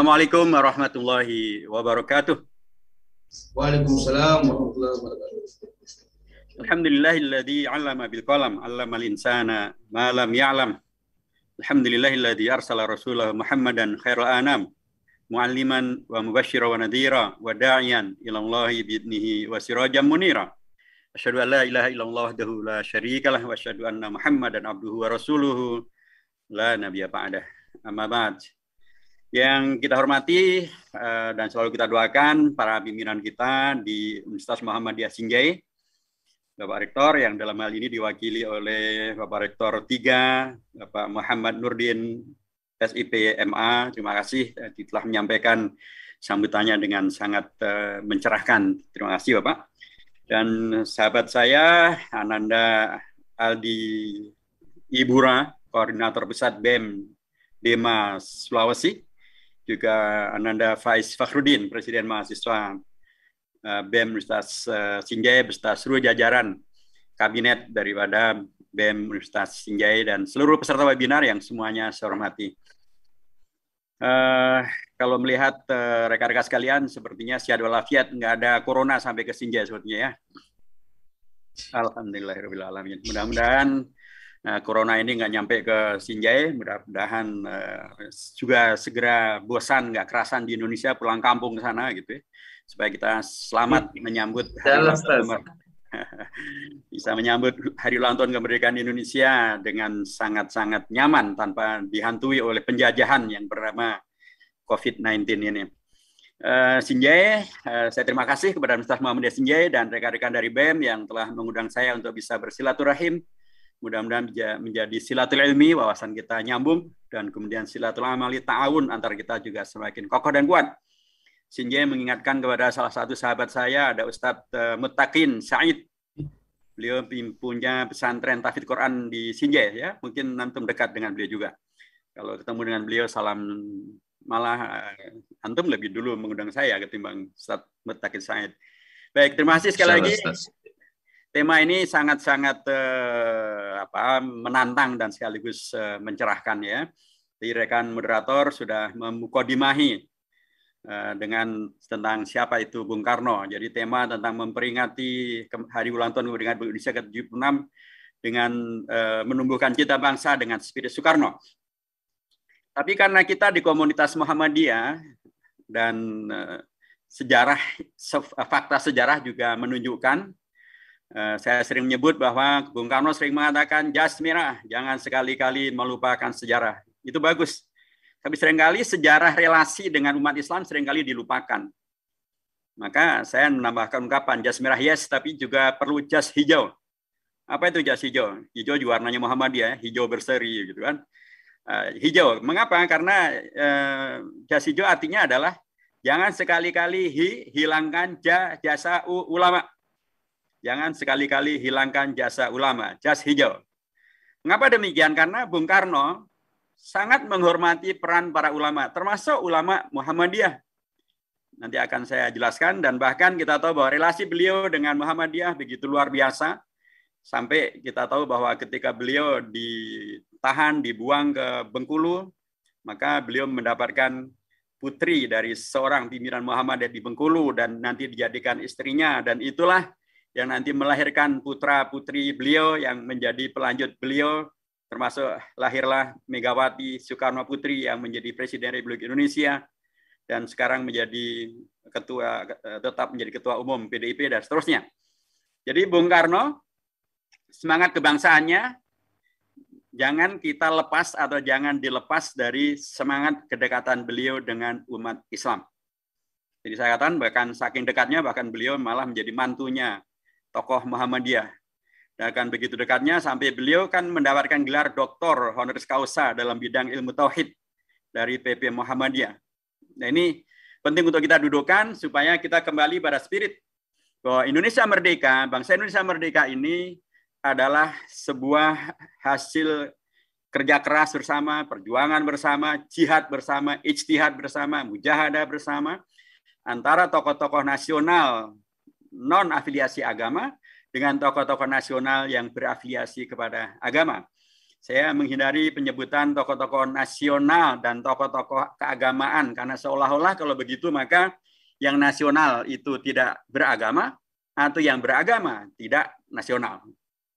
Assalamualaikum warahmatullahi wabarakatuh. Waalaikumsalam warahmatullahi wabarakatuh. Alhamdulillahilladzi 'allama bil qalam, 'allamal insana ma lam ya'lam. Alhamdulillahilladzi arsala rasulahu Muhammadan khairal anam, mu'alliman wa mubasysyiran wa nadhira wa da'iyan ila Allahi bi'idnihi wa sirajan munira. Asyhadu an la ilaha illallah wahdahu la syarikalah wa asyhadu anna Muhammadan abduhu wa rasuluhu la nabiyya ba'dah. Amma ba'd. Yang kita hormati dan selalu kita doakan para pimpinan kita di Universitas Muhammadiyah Sinjai, Bapak Rektor yang dalam hal ini diwakili oleh Bapak Rektor 3, Bapak Muhammad Nurdin, SIP MA. Terima kasih telah menyampaikan sambutannya dengan sangat mencerahkan. Terima kasih Bapak. Dan sahabat saya, Ananda Aldi Ibura, Koordinator Pusat BEM Dema Sulawesi, juga Ananda Faiz Fakhrudin, Presiden Mahasiswa BEM Universitas Sinjai beserta seluruh jajaran kabinet daripada BEM Universitas Sinjai dan seluruh peserta webinar yang semuanya saya hormati. Kalau melihat rekan-rekan sekalian, sepertinya sehat walafiat, nggak ada corona sampai ke Sinjai sepertinya ya. Alhamdulillahirrahmanirrahim. Mudah-mudahan corona ini nggak nyampe ke Sinjai, mudah-mudahan juga segera bosan, nggak kerasan di Indonesia, pulang kampung ke sana gitu ya, supaya kita selamat menyambut bisa menyambut hari ulang tahun kemerdekaan Indonesia dengan sangat-sangat nyaman tanpa dihantui oleh penjajahan yang bernama COVID-19 ini. Sinjai, saya terima kasih kepada Universitas Muhammadiyah Sinjai dan rekan-rekan dari BEM yang telah mengundang saya untuk bisa bersilaturahim. Mudah-mudahan menjadi silatul ilmi, wawasan kita nyambung, dan kemudian silatul amali ta'awun antara kita juga semakin kokoh dan kuat. Sinjai mengingatkan kepada salah satu sahabat saya, ada Ustadz Muttaqin Said. Beliau punya pesantren tahfidz Quran di Sinjai, ya. Mungkin antum dekat dengan beliau juga. Kalau ketemu dengan beliau, salam, malah antum lebih dulu mengundang saya ketimbang Ustadz Muttaqin Said. Baik, terima kasih sekali lagi. Tema ini sangat-sangat menantang dan sekaligus mencerahkan ya. Jadi rekan moderator sudah memukodimahi dengan tentang siapa itu Bung Karno. Jadi tema tentang memperingati hari ulang tahun kemerdekaan Indonesia ke-76 dengan menumbuhkan cita bangsa dengan spirit Soekarno. Tapi karena kita di komunitas Muhammadiyah dan fakta sejarah juga menunjukkan, saya sering menyebut bahwa Bung Karno sering mengatakan jas merah, jangan sekali-kali melupakan sejarah. Itu bagus. Tapi seringkali sejarah relasi dengan umat Islam seringkali dilupakan. Maka saya menambahkan ungkapan jas merah yes, tapi juga perlu jas hijau. Apa itu jas hijau? Hijau juga warnanya Muhammadiyah, hijau berseri gitu kan. Hijau. Mengapa? Karena jas hijau artinya adalah jangan sekali-kali hilangkan jasa ulama. Jangan sekali-kali hilangkan jasa ulama, jas hijau. Mengapa demikian? Karena Bung Karno sangat menghormati peran para ulama, termasuk ulama Muhammadiyah. Nanti akan saya jelaskan, dan bahkan kita tahu bahwa relasi beliau dengan Muhammadiyah begitu luar biasa, sampai kita tahu bahwa ketika beliau ditahan, dibuang ke Bengkulu, maka beliau mendapatkan putri dari seorang pimpinan Muhammadiyah di Bengkulu, dan nanti dijadikan istrinya, dan itulah yang nanti melahirkan putra-putri beliau yang menjadi pelanjut beliau, termasuk lahirlah Megawati Soekarno Putri yang menjadi Presiden Republik Indonesia dan sekarang menjadi tetap menjadi Ketua Umum PDIP dan seterusnya. Jadi Bung Karno, semangat kebangsaannya jangan kita lepas atau jangan dilepas dari semangat kedekatan beliau dengan umat Islam. Jadi saya katakan bahkan saking dekatnya, bahkan beliau malah menjadi mantunya tokoh Muhammadiyah. Dan begitu dekatnya sampai beliau kan mendapatkan gelar doktor honoris causa dalam bidang ilmu tauhid dari PP Muhammadiyah. Nah ini penting untuk kita dudukkan supaya kita kembali pada spirit bahwa Indonesia merdeka, bangsa Indonesia merdeka ini adalah sebuah hasil kerja keras bersama, perjuangan bersama, jihad bersama, ijtihad bersama, mujahadah bersama antara tokoh-tokoh nasional non-afiliasi agama dengan tokoh-tokoh nasional yang berafiliasi kepada agama. Saya menghindari penyebutan tokoh-tokoh nasional dan tokoh-tokoh keagamaan, karena seolah-olah kalau begitu maka yang nasional itu tidak beragama, atau yang beragama tidak nasional.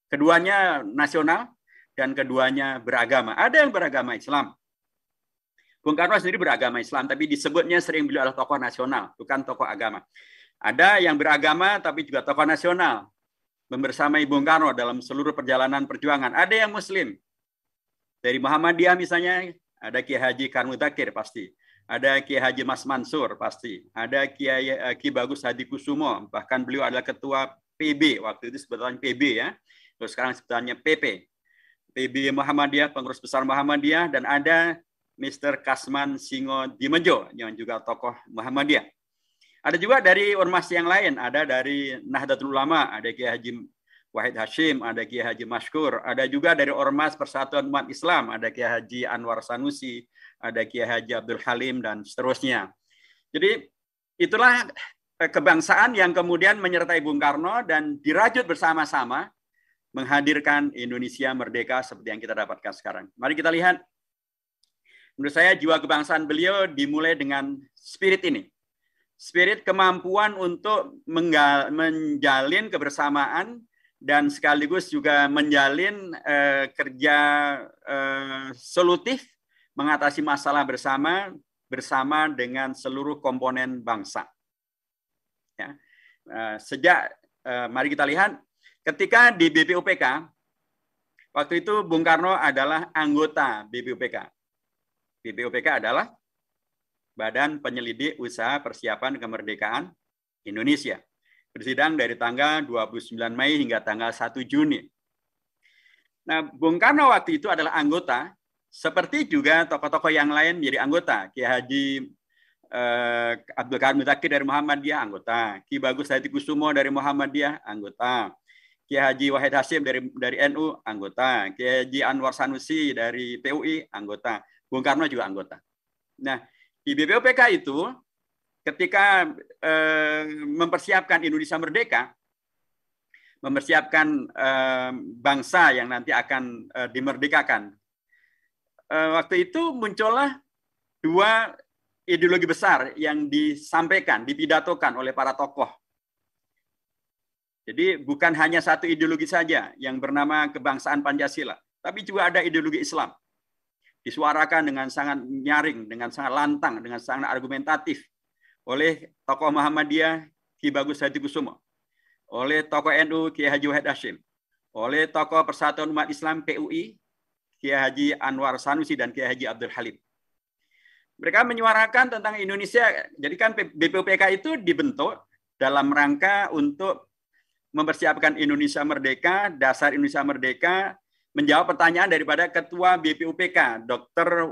Keduanya nasional dan keduanya beragama. Ada yang beragama Islam. Bung Karno sendiri beragama Islam, tapi disebutnya sering beliau adalah tokoh nasional, bukan tokoh agama. Ada yang beragama tapi juga tokoh nasional, membersamai Bung Karno dalam seluruh perjalanan perjuangan. Ada yang Muslim. Dari Muhammadiyah misalnya, ada Kiai Haji Karmutakir pasti. Ada Kiai Haji Mas Mansur pasti. Ada Ki Bagus Hadikusumo, bahkan beliau adalah ketua PB, waktu itu sebetulnya PB ya. Terus sekarang sebetulnya PP. PB Muhammadiyah, pengurus besar Muhammadiyah, dan ada Mr. Kasman Singo Dimejo yang juga tokoh Muhammadiyah. Ada juga dari ormas yang lain, ada dari Nahdlatul Ulama, ada Kiai Haji Wahid Hashim, ada Kiai Haji Mashkur, ada juga dari Ormas Persatuan Umat Islam, ada Kiai Haji Anwar Sanusi, ada Kiai Haji Abdul Halim, dan seterusnya. Jadi itulah kebangsaan yang kemudian menyertai Bung Karno dan dirajut bersama-sama menghadirkan Indonesia merdeka seperti yang kita dapatkan sekarang. Mari kita lihat. Menurut saya jiwa kebangsaan beliau dimulai dengan spirit ini. Spirit kemampuan untuk menjalin kebersamaan dan sekaligus juga menjalin kerja solutif mengatasi masalah bersama dengan seluruh komponen bangsa. Ya. Mari kita lihat, ketika di BPUPK, waktu itu Bung Karno adalah anggota BPUPK. BPUPK adalah Badan Penyelidik Usaha Persiapan Kemerdekaan Indonesia. Bersidang dari tanggal 29 Mei hingga tanggal 1 Juni. Nah, Bung Karno waktu itu adalah anggota, seperti juga tokoh-tokoh yang lain menjadi anggota. Kiai Haji Abdul Karmutakir dari Muhammadiyah, anggota. Ki Bagus Hadikusumo dari Muhammadiyah, anggota. Kiai Haji Wahid Hashim dari NU, anggota. Kiai Haji Anwar Sanusi dari PUI, anggota. Bung Karno juga anggota. Nah, di BPUPK itu, ketika mempersiapkan Indonesia merdeka, mempersiapkan bangsa yang nanti akan dimerdekakan, waktu itu muncullah dua ideologi besar yang disampaikan, dipidatokan oleh para tokoh. Jadi bukan hanya satu ideologi saja yang bernama kebangsaan Pancasila, tapi juga ada ideologi Islam. Disuarakan dengan sangat nyaring, dengan sangat lantang, dengan sangat argumentatif oleh tokoh Muhammadiyah Ki Bagus Hadikusumo, oleh tokoh NU Kiai Haji Wahid Hashim, oleh tokoh Persatuan Umat Islam PUI Kiai Haji Anwar Sanusi dan Kiai Haji Abdul Halim. Mereka menyuarakan tentang Indonesia. Jadi kan BPUPK itu dibentuk dalam rangka untuk mempersiapkan Indonesia merdeka, dasar Indonesia merdeka, menjawab pertanyaan daripada Ketua BPUPK, Dr.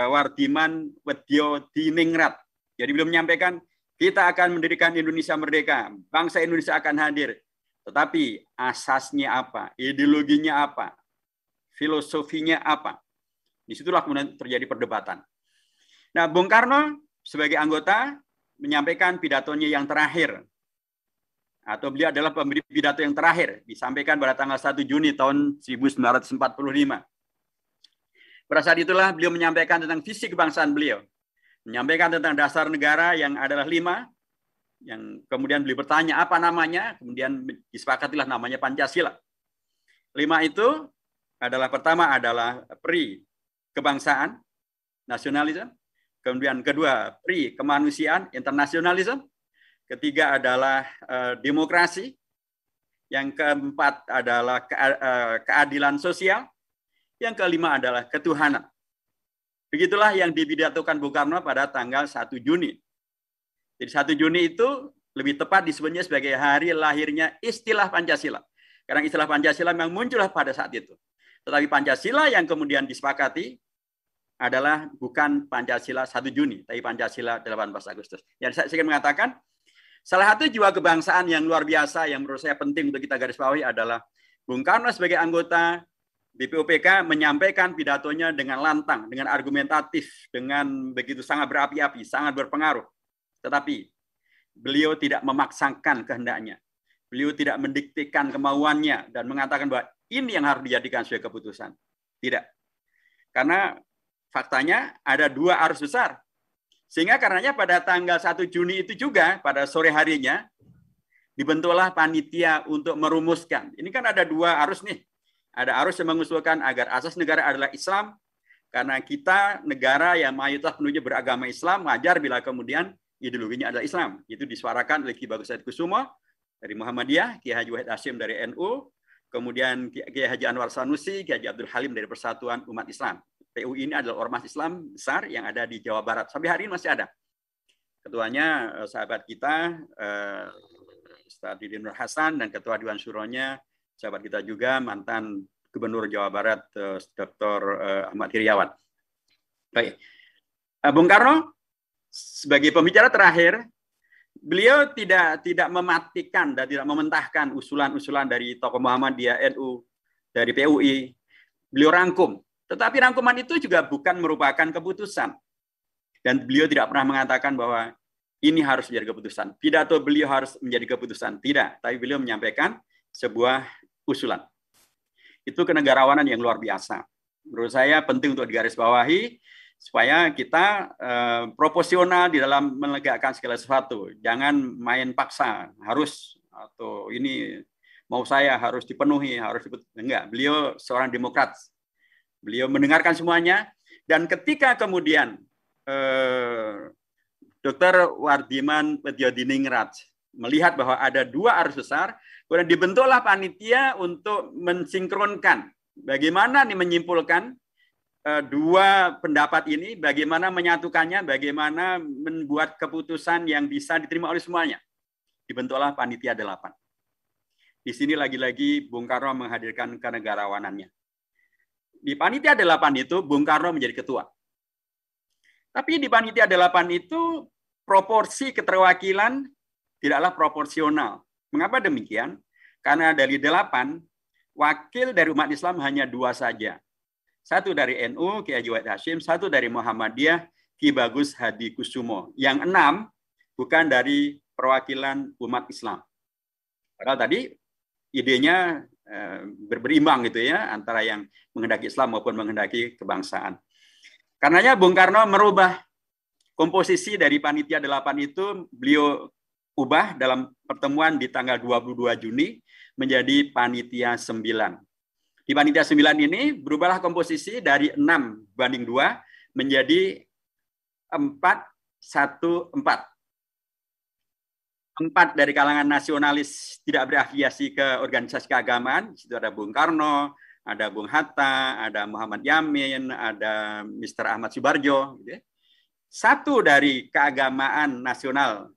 Wardiman Wedyo Diningrat. Jadi beliau menyampaikan, kita akan mendirikan Indonesia merdeka, bangsa Indonesia akan hadir. Tetapi asasnya apa, ideologinya apa, filosofinya apa. Disitulah kemudian terjadi perdebatan. Nah, Bung Karno sebagai anggota menyampaikan pidatonya yang terakhir. Atau beliau adalah pemberi pidato yang terakhir, disampaikan pada tanggal 1 Juni tahun 1945. Pada saat itulah beliau menyampaikan tentang visi kebangsaan beliau. Menyampaikan tentang dasar negara yang adalah 5, yang kemudian beliau bertanya apa namanya, kemudian disepakatilah namanya Pancasila. 5 itu adalah, pertama adalah PRI, kebangsaan, nasionalisme. Kemudian kedua, PRI, kemanusiaan, internasionalisme. Ketiga adalah demokrasi. Yang keempat adalah keadilan sosial. Yang kelima adalah ketuhanan. Begitulah yang dipidatokan Bung Karno pada tanggal 1 Juni. Jadi 1 Juni itu lebih tepat disebutnya sebagai hari lahirnya istilah Pancasila. Karena istilah Pancasila memang muncullah pada saat itu. Tetapi Pancasila yang kemudian disepakati adalah bukan Pancasila 1 Juni, tapi Pancasila 18 Agustus. Yang saya ingin mengatakan, salah satu jiwa kebangsaan yang luar biasa yang menurut saya penting untuk kita garis bawahi adalah Bung Karno sebagai anggota BPUPK menyampaikan pidatonya dengan lantang, dengan argumentatif, dengan begitu sangat berapi-api, sangat berpengaruh. Tetapi beliau tidak memaksakan kehendaknya. Beliau tidak mendiktikan kemauannya dan mengatakan bahwa ini yang harus dijadikan sebagai keputusan. Tidak. Karena faktanya ada 2 arus besar. Sehingga karenanya pada tanggal 1 Juni itu juga, pada sore harinya, dibentuklah panitia untuk merumuskan. Ini kan ada 2 arus nih. Ada arus yang mengusulkan agar asas negara adalah Islam, karena kita negara yang mayoritas penduduknya beragama Islam, wajar bila kemudian ideologinya adalah Islam. Itu disuarakan oleh Ki Bagus Sadikusumo dari Muhammadiyah, Kiai Haji Wahid Hasyim dari NU, kemudian Kiai Haji Anwar Sanusi, Kiai Haji Abdul Halim dari Persatuan Umat Islam. PUI ini adalah ormas Islam besar yang ada di Jawa Barat. Sampai hari ini masih ada. Ketuanya sahabat kita, Ustaz Didi Nur Hasan, dan Ketua Dewan Syuronya, sahabat kita juga, mantan Gubernur Jawa Barat, Dr. Ahmad Heriawan. Baik. Bung Karno, sebagai pembicara terakhir, beliau tidak mematikan dan tidak mementahkan usulan-usulan dari tokoh Muhammadiyah, NU, dari PUI. Beliau rangkum. Tetapi rangkuman itu juga bukan merupakan keputusan. Dan beliau tidak pernah mengatakan bahwa ini harus menjadi keputusan. Pidato beliau harus menjadi keputusan. Tidak. Tapi beliau menyampaikan sebuah usulan. Itu kenegarawanan yang luar biasa. Menurut saya penting untuk digarisbawahi supaya kita proporsional di dalam menegakkan segala sesuatu. Jangan main paksa, harus, atau ini mau saya harus dipenuhi, enggak. Beliau seorang demokrat. Beliau mendengarkan semuanya, dan ketika kemudian Dr. Wardiman Pediodiningrat melihat bahwa ada 2 arus besar, kemudian dibentuklah panitia untuk mensinkronkan bagaimana nih menyimpulkan 2 pendapat ini, bagaimana menyatukannya, bagaimana membuat keputusan yang bisa diterima oleh semuanya. Dibentuklah panitia 8. Di sini lagi-lagi Bung Karno menghadirkan kenegarawanannya. Di panitia 8 itu Bung Karno menjadi ketua. Tapi di panitia 8 itu proporsi keterwakilan tidaklah proporsional. Mengapa demikian? Karena dari 8, wakil dari umat Islam hanya 2 saja. 1 dari NU, Kiai Haji Wahid Hasyim, 1 dari Muhammadiyah, Ki Bagus Hadikusumo. Yang 6 bukan dari perwakilan umat Islam. Padahal tadi idenya berimbang gitu ya, antara yang menghendaki Islam maupun menghendaki kebangsaan. Karenanya Bung Karno merubah komposisi dari panitia 8 itu, beliau ubah dalam pertemuan di tanggal 22 Juni menjadi panitia 9. Di panitia 9 ini berubahlah komposisi dari 6:2 menjadi 4-1-4. 4 dari kalangan nasionalis tidak berafiliasi ke organisasi keagamaan. Di situ ada Bung Karno, ada Bung Hatta, ada Muhammad Yamin, ada Mr. Ahmad Subarjo. 1 dari keagamaan nasional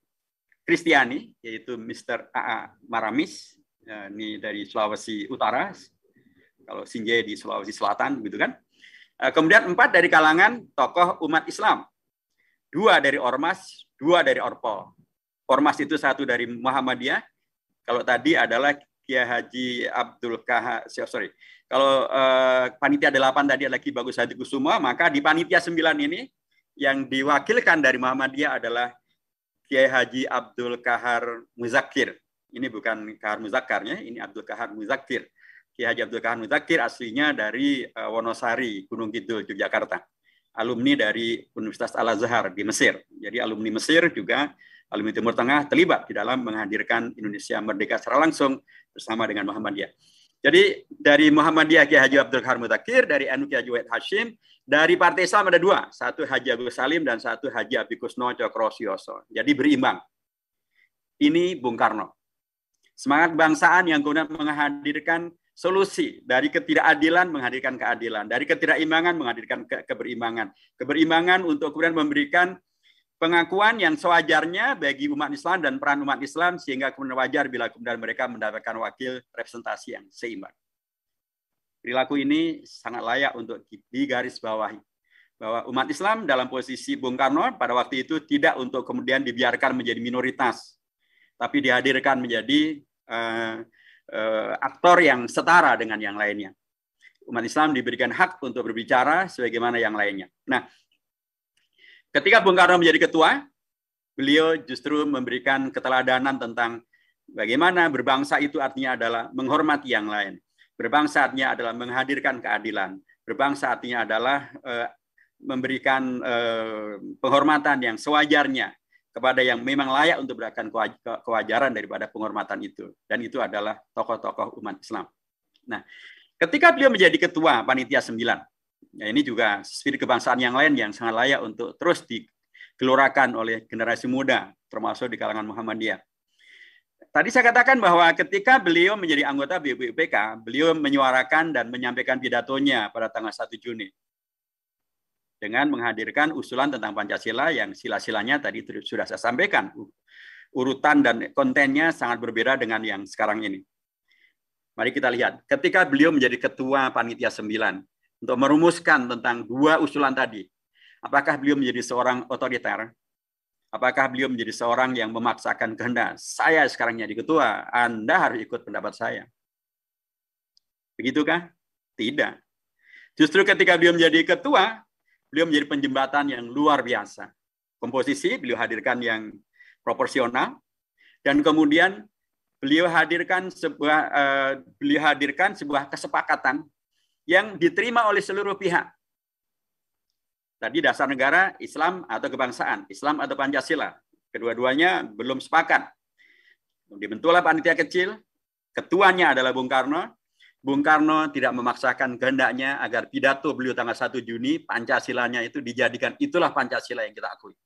Kristiani, yaitu Mr. A.A. Maramis, ini dari Sulawesi Utara, kalau Sinjai di Sulawesi Selatan, gitu kan. Kemudian 4 dari kalangan tokoh umat Islam, 2 dari Ormas, 2 dari Orpol. Ormas itu 1 dari Muhammadiyah. Kalau tadi adalah Kiai Haji Abdul Kahar, kalau panitia 8 tadi adalah Ki Bagus Hadikusumo, maka di panitia 9 ini yang diwakilkan dari Muhammadiyah adalah Kiai Haji Abdul Kahar Muzakir. Ini bukan Kahar Muzakarnya, ini Abdul Kahar Muzakir. Kiai Haji Abdul Kahar Muzakir aslinya dari Wonosari, Gunung Kidul, Yogyakarta. Alumni dari Universitas Al-Azhar di Mesir. Jadi alumni Mesir juga, alumni Timur Tengah terlibat di dalam menghadirkan Indonesia merdeka secara langsung bersama dengan Muhammadiyah. Jadi dari Muhammadiyah Kiai Haji Abdul Kahar Muzakir, dari NU Kiai Haji Wahid Hasyim, dari Partai Islam ada 2, 1 Haji Agus Salim dan 1 Haji Abikusno Cokrosioso. Jadi berimbang. Ini Bung Karno. Semangat kebangsaan yang kemudian menghadirkan solusi dari ketidakadilan menghadirkan keadilan, dari ketidakimbangan menghadirkan keberimbangan. Keberimbangan untuk kemudian memberikan pengakuan yang sewajarnya bagi umat Islam dan peran umat Islam, sehingga kemudian wajar bila kemudian mereka mendapatkan wakil representasi yang seimbang. Perilaku ini sangat layak untuk digarisbawahi, bahwa umat Islam dalam posisi Bung Karno pada waktu itu tidak untuk kemudian dibiarkan menjadi minoritas, tapi dihadirkan menjadi aktor yang setara dengan yang lainnya. Umat Islam diberikan hak untuk berbicara sebagaimana yang lainnya. Nah, ketika Bung Karno menjadi ketua, beliau justru memberikan keteladanan tentang bagaimana berbangsa itu artinya adalah menghormati yang lain. Berbangsa artinya adalah menghadirkan keadilan. Berbangsa artinya adalah memberikan penghormatan yang sewajarnya kepada yang memang layak untuk berikan kewajaran daripada penghormatan itu. Dan itu adalah tokoh-tokoh umat Islam. Nah, ketika beliau menjadi ketua Panitia 9, ya ini juga spirit kebangsaan yang lain yang sangat layak untuk terus digelorakan oleh generasi muda, termasuk di kalangan Muhammadiyah. Tadi saya katakan bahwa ketika beliau menjadi anggota BPUPK, beliau menyuarakan dan menyampaikan pidatonya pada tanggal 1 Juni dengan menghadirkan usulan tentang Pancasila yang sila-silanya tadi sudah saya sampaikan. Urutan dan kontennya sangat berbeda dengan yang sekarang ini. Mari kita lihat, ketika beliau menjadi ketua Panitia 9 untuk merumuskan tentang 2 usulan tadi, apakah beliau menjadi seorang otoriter? Apakah beliau menjadi seorang yang memaksakan kehendak? Saya sekarang jadi ketua, Anda harus ikut pendapat saya. Begitukah? Tidak. Justru ketika beliau menjadi ketua, beliau menjadi penjembatan yang luar biasa. Komposisi beliau hadirkan yang proporsional, dan kemudian beliau hadirkan sebuah kesepakatan yang diterima oleh seluruh pihak. Tadi dasar negara, Islam atau kebangsaan, Islam atau Pancasila. Kedua-duanya belum sepakat. Dibentuklah panitia kecil, ketuanya adalah Bung Karno. Bung Karno tidak memaksakan kehendaknya agar pidato beliau tanggal 1 Juni, Pancasilanya itu dijadikan, itulah Pancasila yang kita akui.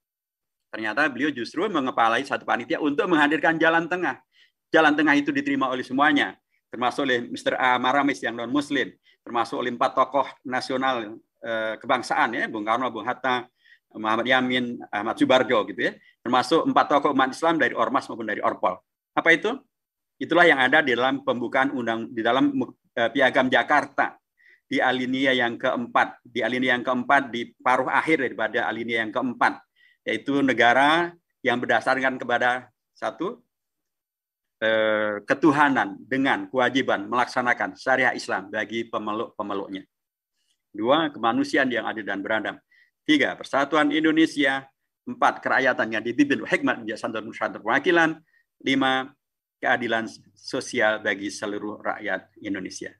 Ternyata beliau justru mengepalai satu panitia untuk menghadirkan jalan tengah. Jalan tengah itu diterima oleh semuanya, termasuk oleh Mr. Maramis yang non-Muslim, termasuk oleh 4 tokoh nasional kebangsaan, ya, Bung Karno, Bung Hatta, Muhammad Yamin, Ahmad Subarjo, gitu ya, termasuk 4 tokoh umat Islam dari Ormas maupun dari Orpol. Apa itu? Itulah yang ada di dalam pembukaan di dalam Piagam Jakarta di alinea yang keempat, di paruh akhir daripada alinea yang keempat, yaitu negara yang berdasarkan kepada satu ketuhanan dengan kewajiban melaksanakan syariat Islam bagi pemeluk-pemeluknya. 2, kemanusiaan yang adil dan beradab. 3, persatuan Indonesia. 4, kerakyatan yang dipimpin hikmat bijaksana dan perwakilan. 5, keadilan sosial bagi seluruh rakyat Indonesia.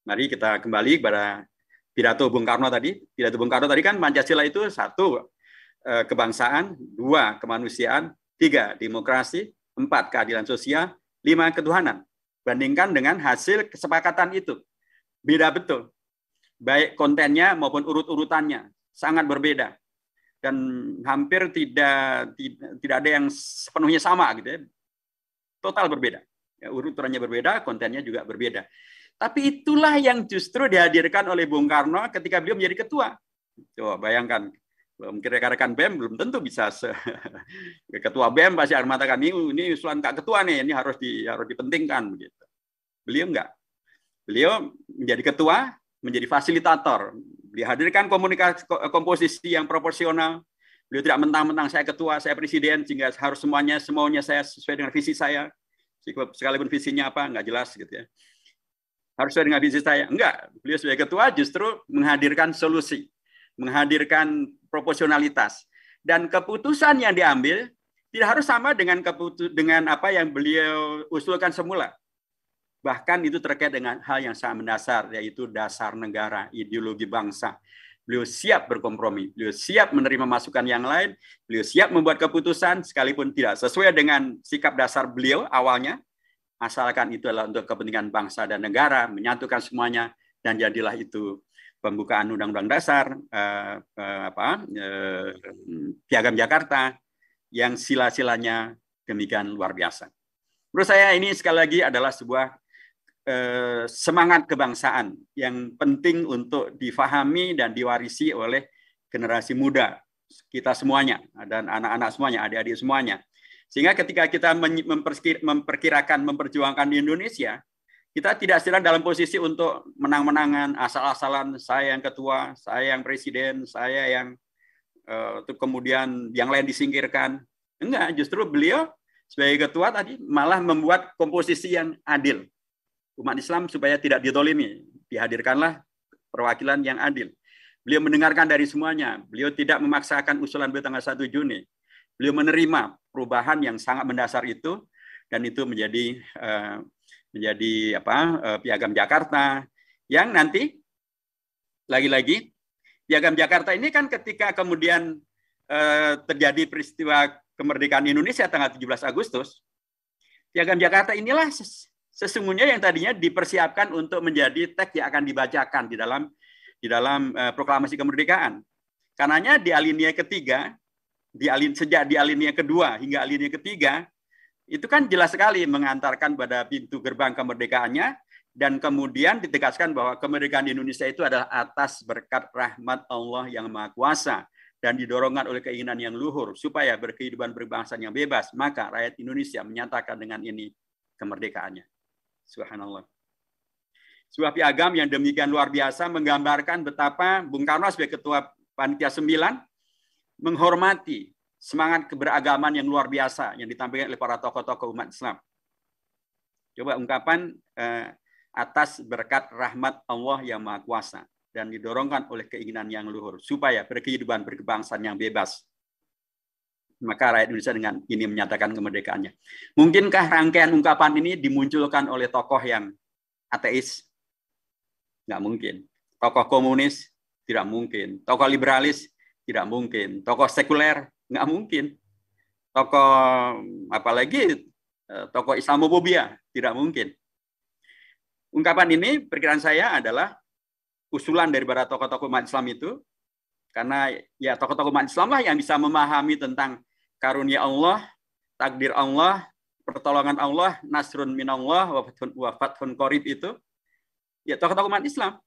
Mari kita kembali kepada pidato Bung Karno tadi. Pidato Bung Karno tadi kan Pancasila itu 1, kebangsaan, 2, kemanusiaan, 3, demokrasi, 4, keadilan sosial, 5, ketuhanan. Bandingkan dengan hasil kesepakatan itu. Beda betul. Baik kontennya maupun urut-urutannya sangat berbeda dan hampir tidak ada yang sepenuhnya sama, gitu ya. Total berbeda. Ya, urutannya berbeda, kontennya juga berbeda. Tapi itulah yang justru dihadirkan oleh Bung Karno ketika beliau menjadi ketua. Coba bayangkan, mungkin rekan-rekan BEM belum tentu bisa ketua BEM pasti akan mengatakan ini usulan Kak Ketua nih, ini harus dipentingkan begitu. Beliau enggak. Beliau menjadi ketua, menjadi fasilitator, dihadirkan komposisi yang proporsional. Beliau tidak mentang-mentang saya ketua, saya presiden, sehingga harus semuanya saya sesuai dengan visi saya. Sekalipun visinya apa, nggak jelas gitu ya. Harus sesuai dengan visi saya. Enggak, beliau sebagai ketua justru menghadirkan solusi, menghadirkan proporsionalitas. Dan keputusan yang diambil tidak harus sama dengan apa yang beliau usulkan semula. Bahkan itu terkait dengan hal yang sangat mendasar, yaitu dasar negara, ideologi bangsa. Beliau siap berkompromi, beliau siap menerima masukan yang lain, beliau siap membuat keputusan sekalipun tidak sesuai dengan sikap dasar beliau awalnya, asalkan itu adalah untuk kepentingan bangsa dan negara, menyatukan semuanya, dan jadilah itu pembukaan Undang-Undang Dasar, Piagam Jakarta, yang sila-silanya demikian luar biasa. Menurut saya ini sekali lagi adalah sebuah semangat kebangsaan yang penting untuk difahami dan diwarisi oleh generasi muda kita semuanya, dan anak-anak semuanya, adik-adik semuanya. Sehingga ketika kita memperkirakan, memperjuangkan di Indonesia, kita tidak sedang dalam posisi untuk menang-menangan, asal-asalan, saya yang ketua, saya yang presiden, saya yang kemudian yang lain disingkirkan. Enggak, justru beliau sebagai ketua tadi malah membuat komposisi yang adil. Umat Islam supaya tidak ditolimi, dihadirkanlah perwakilan yang adil. Beliau mendengarkan dari semuanya. Beliau tidak memaksakan usulan beliau tanggal 1 Juni. Beliau menerima perubahan yang sangat mendasar itu, dan itu menjadi Piagam Jakarta yang nanti Lagi-lagi, Piagam Jakarta ini kan ketika kemudian terjadi peristiwa kemerdekaan Indonesia tanggal 17 Agustus, Piagam Jakarta inilah sesungguhnya yang tadinya dipersiapkan untuk menjadi teks yang akan dibacakan di dalam proklamasi kemerdekaan. Karenanya di alinea ketiga, sejak di alinea kedua hingga alinea ketiga, itu kan jelas sekali mengantarkan pada pintu gerbang kemerdekaannya, dan kemudian ditegaskan bahwa kemerdekaan Indonesia itu adalah atas berkat rahmat Allah yang Maha Kuasa dan didorongkan oleh keinginan yang luhur supaya berkehidupan berbangsa yang bebas. Maka rakyat Indonesia menyatakan dengan ini kemerdekaannya. Subhanallah. Sebuah piagam yang demikian luar biasa menggambarkan betapa Bung Karno sebagai Ketua Panitia 9 menghormati semangat keberagaman yang luar biasa yang ditampilkan oleh para tokoh-tokoh umat Islam. Coba ungkapan atas berkat rahmat Allah yang Maha Kuasa dan didorongkan oleh keinginan yang luhur supaya berkehidupan berkebangsaan yang bebas. Maka rakyat Indonesia dengan ini menyatakan kemerdekaannya. Mungkinkah rangkaian ungkapan ini dimunculkan oleh tokoh yang ateis? Nggak mungkin. Tokoh komunis? Tidak mungkin. Tokoh liberalis? Tidak mungkin. Tokoh sekuler? Nggak mungkin. Tokoh apalagi tokoh Islamofobia? Tidak mungkin. Ungkapan ini perkiraan saya adalah usulan dari para tokoh-tokoh umat Islam itu, karena ya tokoh-tokoh umat Islam lah yang bisa memahami tentang karunia Allah, takdir Allah, pertolongan Allah, nasrun minallah, wa fathun qarib itu, ya tokoh-tokoh umat Islam.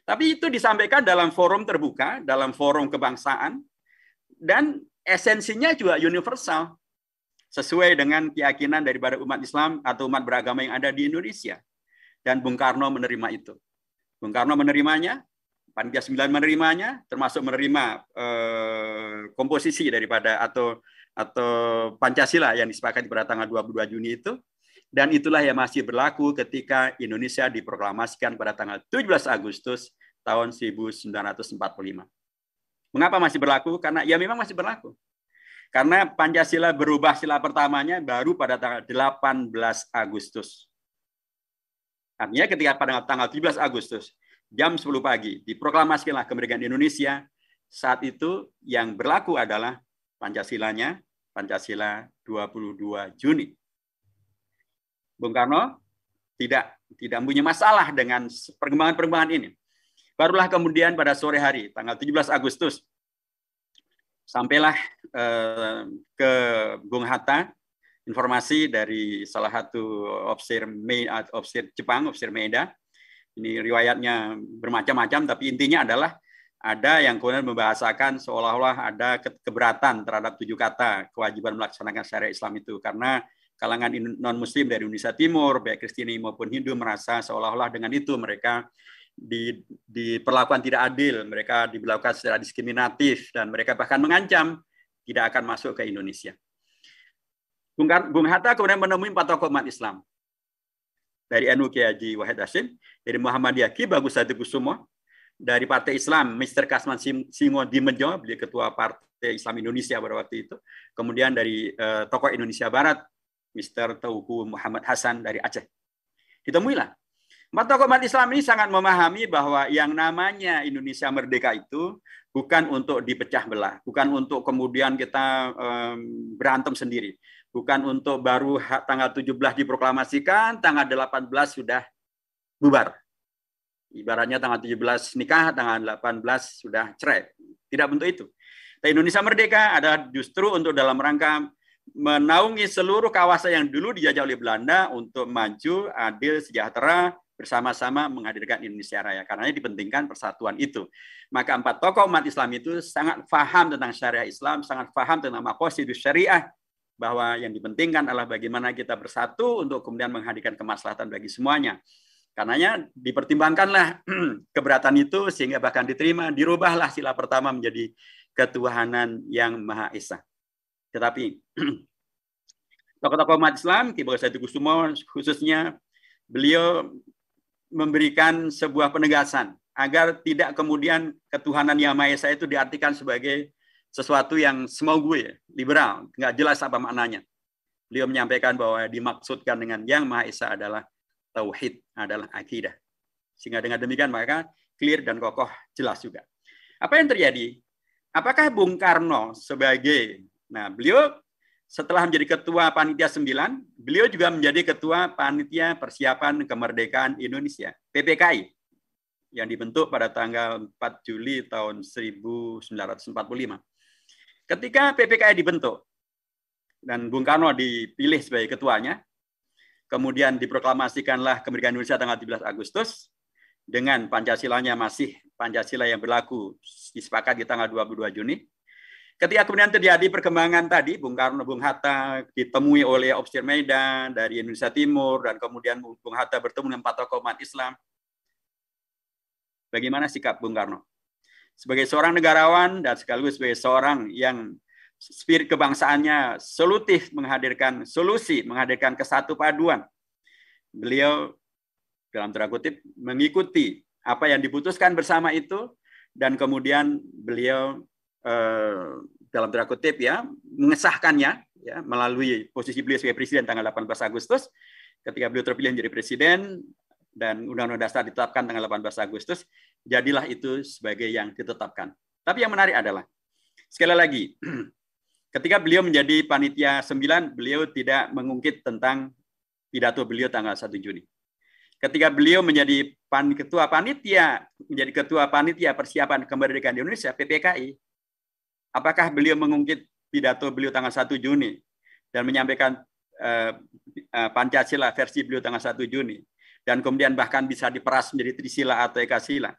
Tapi itu disampaikan dalam forum terbuka, dalam forum kebangsaan, dan esensinya juga universal, sesuai dengan keyakinan daripada umat Islam atau umat beragama yang ada di Indonesia. Dan Bung Karno menerima itu. Bung Karno menerimanya, Panitia 9 menerimanya, termasuk menerima komposisi daripada atau Pancasila yang disepakati pada tanggal 22 Juni itu. Dan itulah yang masih berlaku ketika Indonesia diproklamasikan pada tanggal 17 Agustus tahun 1945. Mengapa masih berlaku? Karena ya memang masih berlaku. Karena Pancasila berubah sila pertamanya baru pada tanggal 18 Agustus. Artinya ketika pada tanggal 17 Agustus, jam 10 pagi, diproklamasikanlah kemerdekaan Indonesia, saat itu yang berlaku adalah Pancasilanya, Pancasila 22 Juni. Bung Karno tidak punya masalah dengan perkembangan ini. Barulah kemudian pada sore hari, tanggal 17 Agustus, sampailah ke Bung Hatta, informasi dari salah satu ofisir Jepang, ofisir Maeda. Ini riwayatnya bermacam-macam, tapi intinya adalah ada yang kemudian membahasakan seolah-olah ada keberatan terhadap 7 kata kewajiban melaksanakan syariat Islam itu. Karena kalangan non-Muslim dari Indonesia Timur, baik Kristeni maupun Hindu, merasa seolah-olah dengan itu mereka diperlakukan tidak adil, mereka diberlakukan secara diskriminatif, dan mereka bahkan mengancam tidak akan masuk ke Indonesia. Bung Hatta kemudian menemui 4 tokoh umat Islam. Dari NU Kiai Haji Wahid Hasyim, dari Muhammadiyah Ki Bagus Hadikusumo, dari Partai Islam Mr. Kasman Singo Dimejo, beliau ketua Partai Islam Indonesia pada waktu itu. Kemudian dari tokoh Indonesia Barat, Mr. Tauku Muhammad Hasan dari Aceh. Ditemuilah. 4 tokoh umat Islam ini sangat memahami bahwa yang namanya Indonesia merdeka itu bukan untuk dipecah belah, bukan untuk kemudian kita berantem sendiri. Bukan untuk baru tanggal 17 diproklamasikan, tanggal 18 sudah bubar. Ibaratnya tanggal 17 nikah, tanggal 18 sudah cerai. Tidak bentuk itu. Tapi Indonesia merdeka adalah justru untuk dalam rangka menaungi seluruh kawasan yang dulu dijajah oleh Belanda untuk maju, adil, sejahtera, bersama-sama menghadirkan Indonesia Raya. Karena dipentingkan persatuan itu. Maka 4 tokoh umat Islam itu sangat paham tentang syariah Islam, sangat paham tentang maqasidus syariah, bahwa yang dipentingkan adalah bagaimana kita bersatu untuk kemudian menghadirkan kemaslahatan bagi semuanya. Karenanya dipertimbangkanlah keberatan itu sehingga bahkan diterima, dirubahlah sila pertama menjadi ketuhanan yang Maha Esa. Tetapi tokoh-tokoh umat Islam, Ki Bagus Hadikusumo khususnya, beliau memberikan sebuah penegasan agar tidak kemudian ketuhanan yang Maha Esa itu diartikan sebagai sesuatu yang semau gue, liberal, nggak jelas apa maknanya. Beliau menyampaikan bahwa dimaksudkan dengan yang Maha Esa adalah tauhid, adalah akidah. Sehingga dengan demikian maka clear dan kokoh, jelas juga. Apa yang terjadi? Apakah Bung Karno sebagai, beliau setelah menjadi ketua Panitia 9, beliau juga menjadi ketua Panitia Persiapan Kemerdekaan Indonesia, PPKI, yang dibentuk pada tanggal 4 Juli tahun 1945. Ketika PPKI dibentuk, dan Bung Karno dipilih sebagai ketuanya, kemudian diproklamasikanlah kemerdekaan Indonesia tanggal 17 Agustus, dengan Pancasilanya masih Pancasila yang berlaku, disepakati di tanggal 22 Juni. Ketika kemudian terjadi perkembangan tadi, Bung Karno, Bung Hatta ditemui oleh Opsir Medan dari Indonesia Timur, dan kemudian Bung Hatta bertemu dengan 4 tokoh umat Islam. Bagaimana sikap Bung Karno? Sebagai seorang negarawan dan sekaligus sebagai seorang yang spirit kebangsaannya solutif, menghadirkan solusi, menghadirkan kesatu paduan, beliau dalam tanda kutip mengikuti apa yang diputuskan bersama itu, dan kemudian beliau dalam tanda kutip mengesahkannya melalui posisi beliau sebagai presiden tanggal 18 Agustus. Ketika beliau terpilih menjadi presiden dan Undang-Undang Dasar ditetapkan tanggal 18 Agustus, jadilah itu sebagai yang ditetapkan. Tapi yang menarik adalah, sekali lagi, ketika beliau menjadi Panitia 9, beliau tidak mengungkit tentang pidato beliau tanggal 1 Juni. Ketika beliau menjadi ketua panitia persiapan kemerdekaan Indonesia, PPKI, apakah beliau mengungkit pidato beliau tanggal 1 Juni dan menyampaikan Pancasila versi beliau tanggal 1 Juni, dan kemudian bahkan bisa diperas menjadi Trisila atau Ekasila?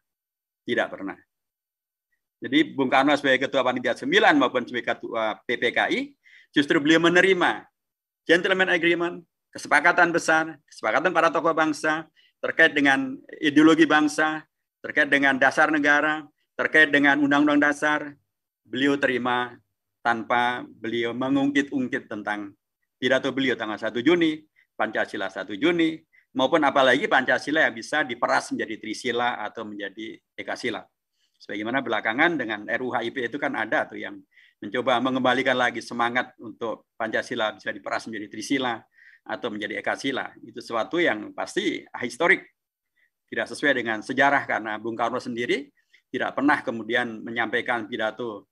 Tidak pernah. Jadi Bung Karno sebagai ketua panitia 9 maupun sebagai ketua PPKI, justru beliau menerima gentleman agreement, kesepakatan besar, kesepakatan para tokoh bangsa, terkait dengan ideologi bangsa, terkait dengan dasar negara, terkait dengan undang-undang dasar, beliau terima tanpa beliau mengungkit-ungkit tentang pidato beliau tanggal 1 Juni, Pancasila 1 Juni, maupun apalagi Pancasila yang bisa diperas menjadi Trisila atau menjadi Ekasila. Sebagaimana belakangan dengan RUU HIP itu kan ada tuh yang mencoba mengembalikan lagi semangat untuk Pancasila bisa diperas menjadi Trisila atau menjadi Ekasila. Itu sesuatu yang pasti historik, tidak sesuai dengan sejarah, karena Bung Karno sendiri tidak pernah kemudian menyampaikan pidato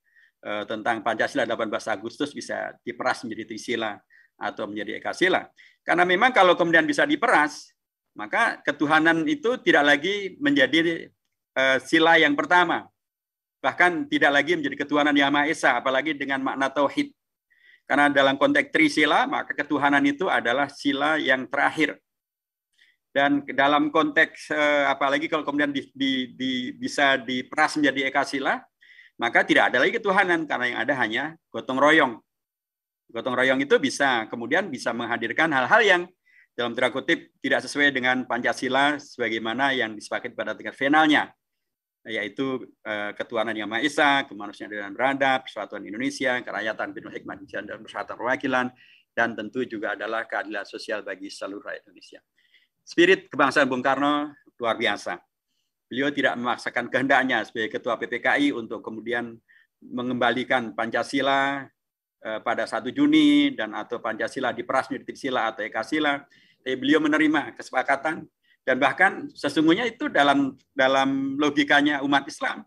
tentang Pancasila 18 Agustus bisa diperas menjadi Trisila atau menjadi Ekasila. Karena memang kalau kemudian bisa diperas, maka ketuhanan itu tidak lagi menjadi sila yang pertama. Bahkan tidak lagi menjadi ketuhanan Yang Maha Esa, apalagi dengan makna tauhid. Karena dalam konteks Trisila, maka ketuhanan itu adalah sila yang terakhir. Dan dalam konteks, apalagi kalau kemudian bisa diperas menjadi Ekasila, maka tidak ada lagi ketuhanan, karena yang ada hanya gotong royong. Gotong royong itu kemudian bisa menghadirkan hal-hal yang dalam tanda kutip tidak sesuai dengan Pancasila sebagaimana yang disepakati pada tingkat finalnya, yaitu ketuhanan Yang Maha Esa, kemanusiaan dan beradab, persatuan Indonesia, kerakyatan penuh hikmat dan persatuan perwakilan, dan tentu juga adalah keadilan sosial bagi seluruh rakyat Indonesia. Spirit kebangsaan Bung Karno luar biasa. Beliau tidak memaksakan kehendaknya sebagai ketua PPKI untuk kemudian mengembalikan Pancasila pada 1 Juni dan atau Pancasila diperas menjadi Trisila atau Ekasila. Tapi beliau menerima kesepakatan. Dan bahkan sesungguhnya itu dalam logikanya umat Islam.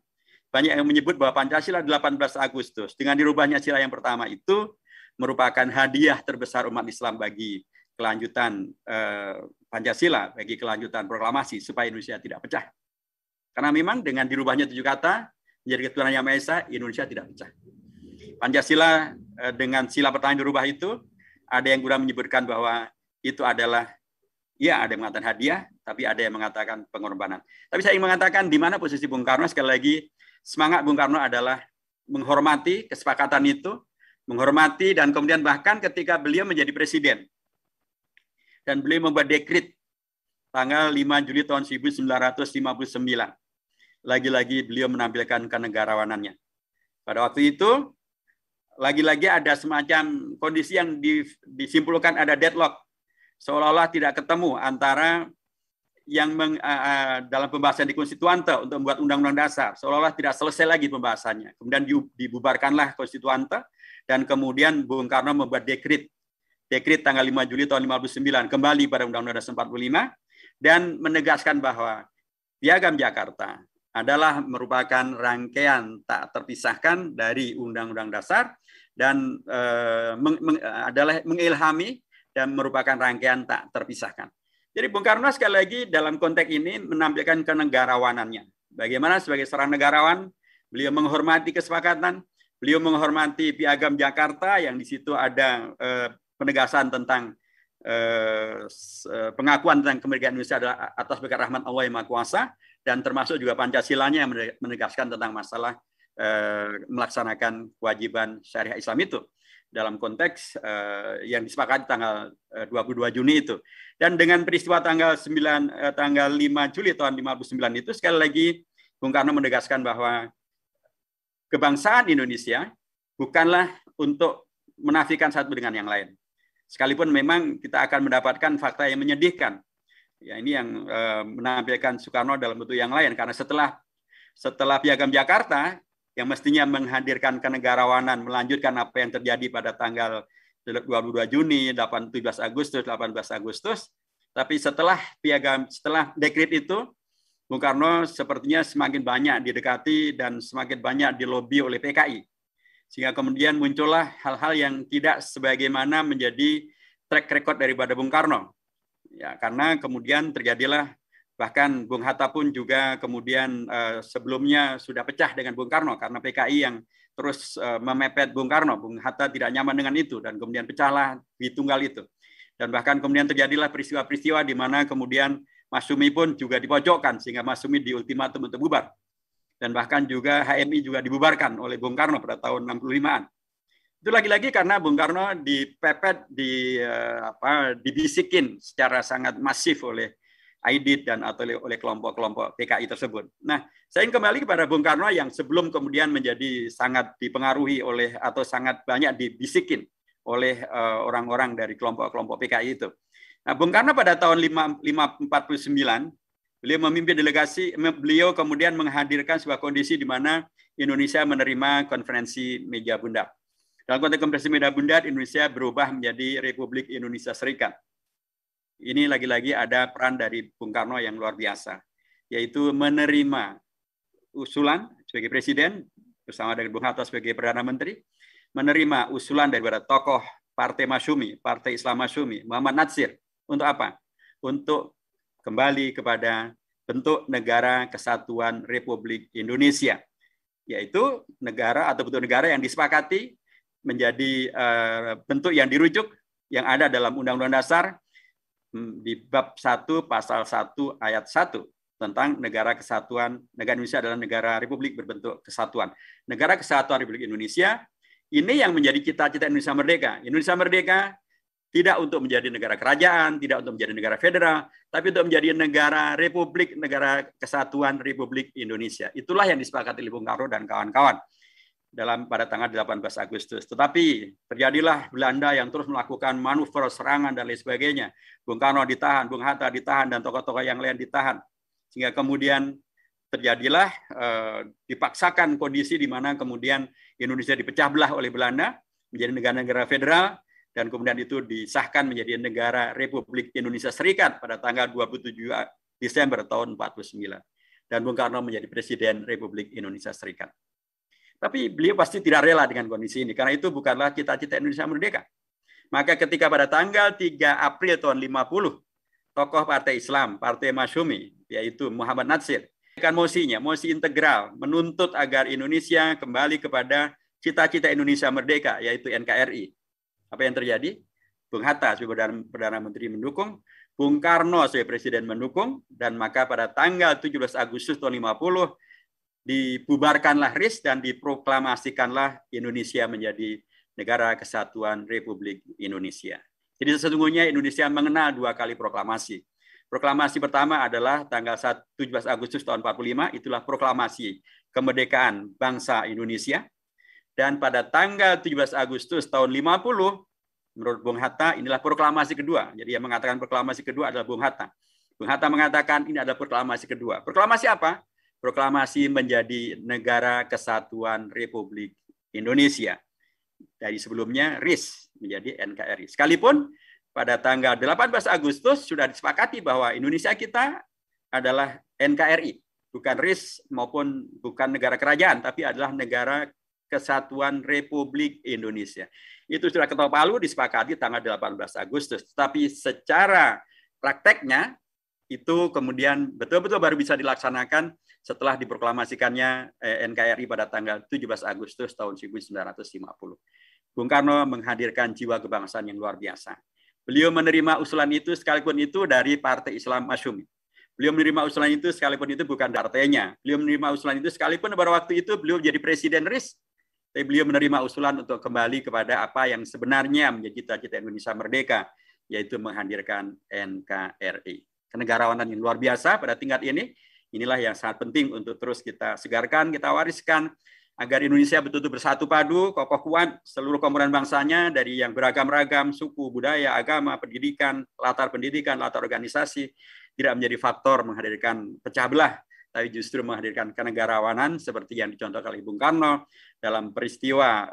Banyak yang menyebut bahwa Pancasila 18 Agustus dengan dirubahnya sila yang pertama itu merupakan hadiah terbesar umat Islam bagi kelanjutan Pancasila, bagi kelanjutan proklamasi supaya Indonesia tidak pecah. Karena memang dengan dirubahnya 7 kata menjadi ketuhanan Yang Maha Esa, Indonesia tidak pecah. Pancasila dengan sila pertama yang dirubah itu, ada yang kurang menyebutkan bahwa itu adalah, ya ada yang mengatakan hadiah, tapi ada yang mengatakan pengorbanan. Tapi saya ingin mengatakan di mana posisi Bung Karno. Sekali lagi, semangat Bung Karno adalah menghormati kesepakatan itu, menghormati, dan kemudian bahkan ketika beliau menjadi presiden, dan beliau membuat dekret tanggal 5 Juli tahun 1959. Lagi-lagi beliau menampilkan kenegarawanannya. Pada waktu itu, lagi-lagi ada semacam kondisi yang disimpulkan ada deadlock. Seolah-olah tidak ketemu antara yang dalam pembahasan di Konstituante untuk membuat Undang-Undang Dasar. Seolah-olah tidak selesai lagi pembahasannya. Kemudian dibubarkanlah Konstituante, dan kemudian Bung Karno membuat dekret tanggal 5 Juli tahun 1959 kembali pada Undang-Undang Dasar 45 dan menegaskan bahwa Piagam Jakarta adalah merupakan rangkaian tak terpisahkan dari Undang-Undang Dasar dan adalah mengilhami dan merupakan rangkaian tak terpisahkan. Jadi Bung Karno sekali lagi dalam konteks ini menampilkan kenegarawanannya. Bagaimana sebagai seorang negarawan, beliau menghormati kesepakatan, beliau menghormati Piagam Jakarta yang di situ ada penegasan tentang pengakuan tentang kemerdekaan Indonesia adalah atas berkat rahmat Allah yang Maha Kuasa, dan termasuk juga Pancasilanya yang menegaskan tentang masalah melaksanakan kewajiban syariah Islam itu dalam konteks yang disepakati tanggal 22 Juni itu. Dan dengan peristiwa tanggal 5 Juli tahun 59 itu, sekali lagi Bung Karno menegaskan bahwa kebangsaan Indonesia bukanlah untuk menafikan satu dengan yang lain. Sekalipun memang kita akan mendapatkan fakta yang menyedihkan. Ya, ini yang menampilkan Soekarno dalam bentuk yang lain, karena setelah Piagam Jakarta yang mestinya menghadirkan kenegarawanan, melanjutkan apa yang terjadi pada tanggal 22 Juni, 17 Agustus, 18 Agustus, tapi setelah dekret itu, Bung Karno sepertinya semakin banyak didekati dan semakin banyak dilobi oleh PKI. Sehingga kemudian muncullah hal-hal yang tidak sebagaimana menjadi track record daripada Bung Karno. Ya, karena kemudian terjadilah, bahkan Bung Hatta pun juga kemudian sebelumnya sudah pecah dengan Bung Karno karena PKI yang terus memepet Bung Karno. Bung Hatta tidak nyaman dengan itu dan kemudian pecahlah di tunggal itu. Dan bahkan kemudian terjadilah peristiwa-peristiwa di mana kemudian Masyumi pun juga dipojokkan sehingga Masyumi diultimatum untuk bubar. Dan bahkan juga HMI juga dibubarkan oleh Bung Karno pada tahun 65-an. Itu lagi-lagi karena Bung Karno dipepet, dibisikin secara sangat masif oleh Aidit dan atau oleh kelompok-kelompok PKI tersebut. Nah, saya ingin kembali kepada Bung Karno yang sebelum kemudian menjadi sangat dipengaruhi oleh atau sangat banyak dibisikin oleh orang-orang dari kelompok-kelompok PKI itu. Nah, Bung Karno pada tahun 1949 beliau memimpin delegasi, beliau kemudian menghadirkan sebuah kondisi di mana Indonesia menerima konferensi meja bundar. Dalam konteks konferensi meja bundar, Indonesia berubah menjadi Republik Indonesia Serikat. Ini lagi-lagi ada peran dari Bung Karno yang luar biasa, yaitu menerima usulan sebagai presiden bersama dengan Bung Hatta sebagai Perdana Menteri, menerima usulan daripada tokoh Partai Masyumi, Partai Islam Masyumi, Muhammad Natsir. Untuk apa? Untuk kembali kepada bentuk negara kesatuan Republik Indonesia, yaitu negara atau bentuk negara yang disepakati menjadi bentuk yang dirujuk yang ada dalam Undang-Undang Dasar di bab 1 pasal 1 ayat 1 tentang negara kesatuan, negara Indonesia adalah negara republik berbentuk kesatuan. Negara kesatuan Republik Indonesia ini yang menjadi cita-cita Indonesia Merdeka. Indonesia Merdeka tidak untuk menjadi negara kerajaan, tidak untuk menjadi negara federal, tapi untuk menjadi negara republik, negara kesatuan Republik Indonesia. Itulah yang disepakati oleh Bung Karno dan kawan-kawan pada tanggal 18 Agustus. Tetapi terjadilah Belanda yang terus melakukan manuver serangan dan lain sebagainya. Bung Karno ditahan, Bung Hatta ditahan, dan tokoh-tokoh yang lain ditahan. Sehingga kemudian terjadilah dipaksakan kondisi di mana kemudian Indonesia dipecah belah oleh Belanda menjadi negara-negara federal, dan kemudian itu disahkan menjadi negara Republik Indonesia Serikat pada tanggal 27 Desember tahun 49. Dan Bung Karno menjadi Presiden Republik Indonesia Serikat. Tapi beliau pasti tidak rela dengan kondisi ini, karena itu bukanlah cita-cita Indonesia Merdeka. Maka ketika pada tanggal 3 April tahun 50, tokoh Partai Islam, Partai Masyumi, yaitu Muhammad Natsir, mosi integral menuntut agar Indonesia kembali kepada cita-cita Indonesia Merdeka, yaitu NKRI. Apa yang terjadi? Bung Hatta sebagai Perdana Menteri mendukung, Bung Karno sebagai Presiden mendukung, dan maka pada tanggal 17 Agustus tahun 50 dibubarkanlah RIS dan diproklamasikanlah Indonesia menjadi negara kesatuan Republik Indonesia. Jadi sesungguhnya Indonesia mengenal 2 kali proklamasi. Proklamasi pertama adalah tanggal 17 Agustus tahun 45, itulah proklamasi kemerdekaan bangsa Indonesia. Dan pada tanggal 17 Agustus tahun 50, menurut Bung Hatta, inilah proklamasi kedua. Jadi yang mengatakan proklamasi kedua adalah Bung Hatta. Bung Hatta mengatakan ini adalah proklamasi kedua. Proklamasi apa? Proklamasi menjadi negara kesatuan Republik Indonesia. Dari sebelumnya RIS menjadi NKRI. Sekalipun pada tanggal 18 Agustus sudah disepakati bahwa Indonesia kita adalah NKRI. bukan RIS maupun bukan negara kerajaan, tapi adalah negara Kesatuan Republik Indonesia. Itu sudah ketok palu disepakati tanggal 18 Agustus. Tapi secara prakteknya itu kemudian betul-betul baru bisa dilaksanakan setelah diproklamasikannya NKRI pada tanggal 17 Agustus tahun 1950. Bung Karno menghadirkan jiwa kebangsaan yang luar biasa. Beliau menerima usulan itu sekalipun itu dari Partai Islam Masyumi. Beliau menerima usulan itu sekalipun itu bukan partainya. Beliau menerima usulan itu sekalipun pada waktu itu beliau jadi presiden RIS. Tapi beliau menerima usulan untuk kembali kepada apa yang sebenarnya menjadi cita-cita Indonesia merdeka, yaitu menghadirkan NKRI. Kenegarawanan yang luar biasa pada tingkat ini, inilah yang sangat penting untuk terus kita segarkan, kita wariskan, agar Indonesia betul-betul bersatu padu, kokoh kuat, seluruh komponen bangsanya, dari yang beragam-ragam, suku, budaya, agama, pendidikan, latar organisasi, tidak menjadi faktor menghadirkan pecah belah, tapi justru menghadirkan kenegarawanan seperti yang dicontohkan oleh Bung Karno dalam peristiwa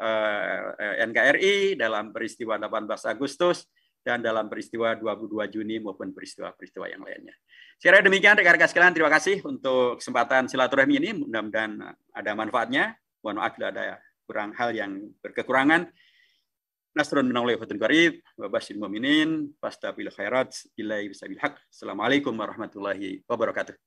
NKRI, dalam peristiwa 18 Agustus, dan dalam peristiwa 22 Juni maupun peristiwa-peristiwa yang lainnya. Sekiranya demikian, rekan-rekan sekalian, terima kasih untuk kesempatan silaturahmi ini. Mudah-mudahan ada manfaatnya. Mohon maaf bila ada hal yang berkekurangan. Nasrun minallah wa qarib wa basyiril mu'minin fastabil khairat illa bisabil haq. Assalamualaikum warahmatullahi wabarakatuh.